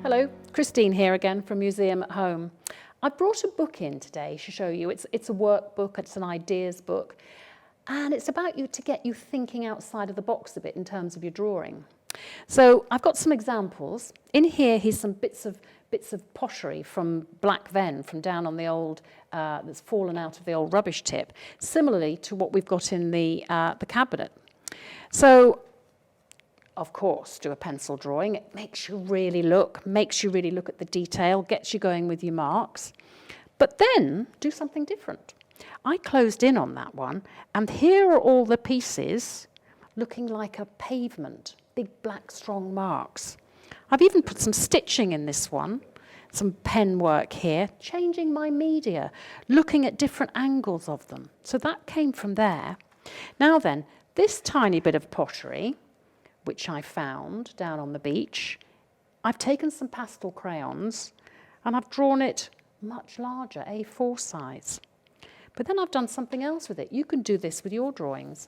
Hello, Christine here again from Museum at Home. I brought a book in today to show you. It's a workbook, it's an ideas book, and it's about you to get you thinking outside of the box a bit in terms of your drawing. So I've got some examples. In here, here's some bits of pottery from Black Ven, from down on the old, that's fallen out of the old rubbish tip, similarly to what we've got in the cabinet. So, of course, do a pencil drawing. It makes you really look at the detail, gets you going with your marks. But then do something different. I closed in on that one, and here are all the pieces looking like a pavement, big black strong marks. I've even put some stitching in this one, some pen work here, changing my media, looking at different angles of them. So that came from there. Now then, this tiny bit of pottery, which I found down on the beach, I've taken some pastel crayons and I've drawn it much larger, A4 size. But then I've done something else with it. You can do this with your drawings.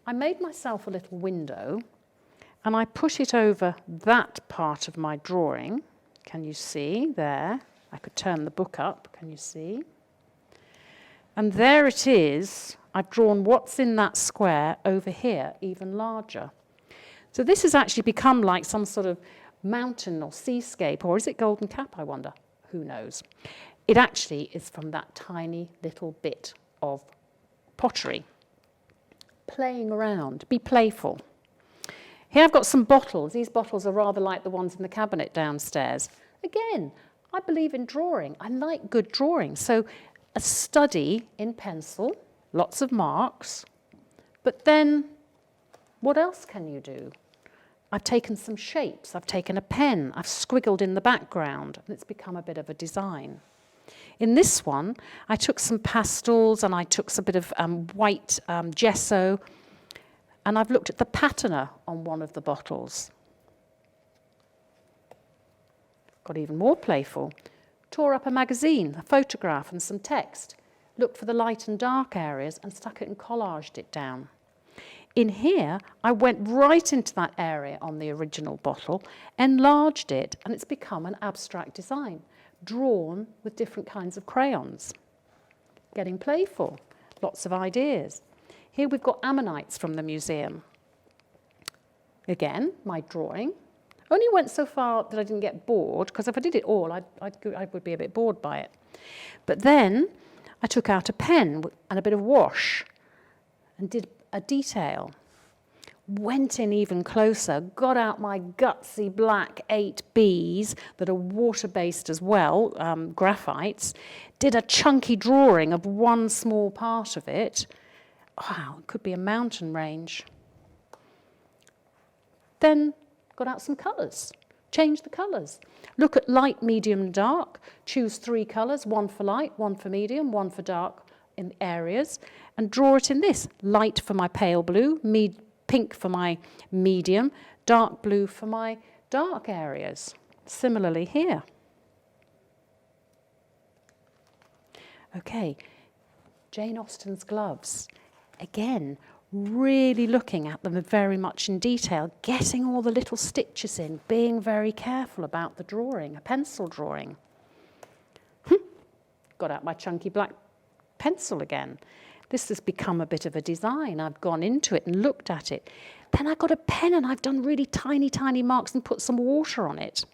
I made myself a little window and I put it over that part of my drawing. Can you see there? I could turn the book up, can you see? And there it is. I've drawn what's in that square over here, even larger. So this has actually become like some sort of mountain or seascape, or is it Golden Cap, I wonder? Who knows? It actually is from that tiny little bit of pottery. Playing around, be playful. Here I've got some bottles. These bottles are rather like the ones in the cabinet downstairs. Again, I believe in drawing. I like good drawing. So a study in pencil, lots of marks, but then what else can you do? I've taken some shapes, I've taken a pen, I've squiggled in the background, and it's become a bit of a design. In this one, I took some pastels and I took some bit of white gesso, and I've looked at the patina on one of the bottles. Got even more playful. Tore up a magazine, a photograph and some text, looked for the light and dark areas and stuck it and collaged it down. In here, I went right into that area on the original bottle, enlarged it, and it's become an abstract design, drawn with different kinds of crayons. Getting playful, lots of ideas. Here we've got ammonites from the museum. Again, my drawing. Only went so far that I didn't get bored, because if I did it all, I would be a bit bored by it. But then I took out a pen and a bit of wash and did a detail, went in even closer, got out my gutsy black 8Bs that are water-based as well, graphites, did a chunky drawing of one small part of it. Wow, it could be a mountain range. Then got out some colours, changed the colours. Look at light, medium, and dark, choose 3 colours, one for light, one for medium, one for dark, in areas, and draw it in this. Light for my pale blue, pink for my medium, dark blue for my dark areas. Similarly here. Okay, Jane Austen's gloves. Again, really looking at them very much in detail, getting all the little stitches in, being very careful about the drawing, a pencil drawing. Got out my chunky black pencil again. This has become a bit of a design. I've gone into it and looked at it. Then I got a pen and I've done really tiny, tiny marks and put some water on it.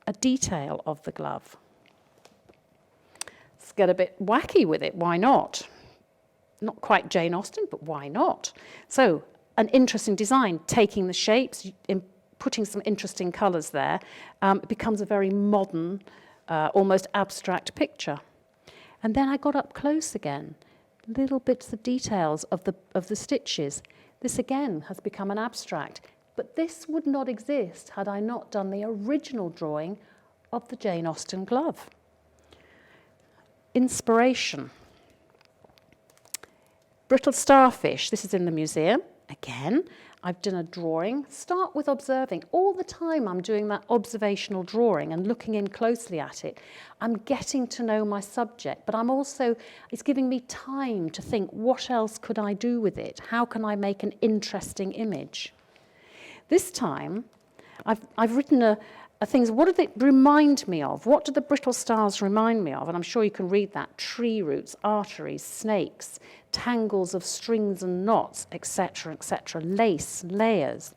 A detail of the glove. Let's get a bit wacky with it. Why not? Not quite Jane Austen, but why not? So, an interesting design, taking the shapes, putting some interesting colours there. It becomes a very modern, almost abstract picture. And then I got up close again, little bits of details of the stitches. This again has become an abstract, but this would not exist had I not done the original drawing of the Jane Austen glove. Inspiration. Brittle starfish, this is in the museum. Again, I've done a drawing. Start with observing. All the time I'm doing that observational drawing and looking in closely at it. I'm getting to know my subject, but it's giving me time to think, what else could I do with it? How can I make an interesting image? This time, I've written are things, what do they remind me of? What do the brittle stars remind me of? And I'm sure you can read that. Tree roots, arteries, snakes, tangles of strings and knots, etc., etc., lace, layers.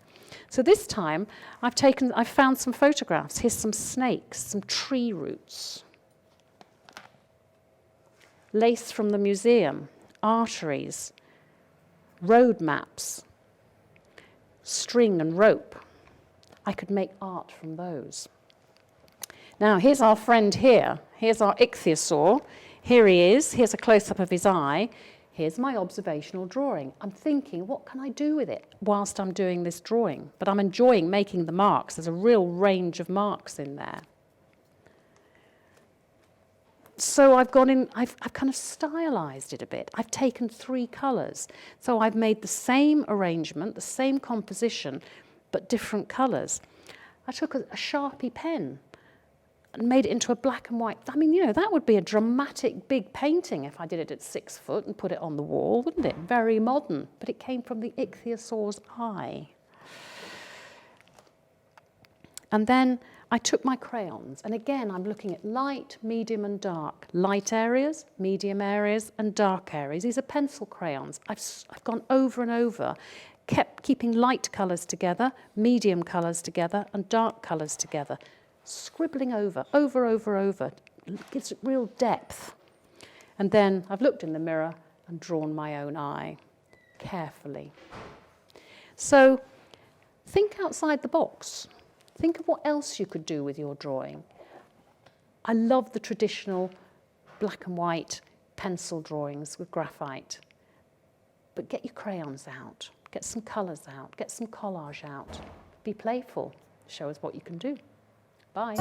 So this time, I've found some photographs. Here's some snakes, some tree roots. Lace from the museum, arteries, road maps, string and rope. I could make art from those. Now, here's our friend here. Here's our Ichthyosaur. Here he is. Here's a close-up of his eye. Here's my observational drawing. I'm thinking, what can I do with it whilst I'm doing this drawing? But I'm enjoying making the marks. There's a real range of marks in there. So I've kind of stylized it a bit. I've taken 3 colours. So I've made the same arrangement, the same composition, but different colours. I took a Sharpie pen and made it into a black and white. I mean, you know, that would be a dramatic big painting if I did it at 6 foot and put it on the wall, wouldn't it? Very modern, but it came from the Ichthyosaur's eye. And then I took my crayons, and again, I'm looking at light, medium, and dark. Light areas, medium areas, and dark areas. These are pencil crayons. I've gone over and over, keeping light colours together, medium colours together, and dark colours together. Scribbling over. It gives it real depth. And then I've looked in the mirror and drawn my own eye, carefully. So think outside the box. Think of what else you could do with your drawing. I love the traditional black and white pencil drawings with graphite. But get your crayons out. Get some colours out. Get some collage out. Be playful. Show us what you can do. Bye.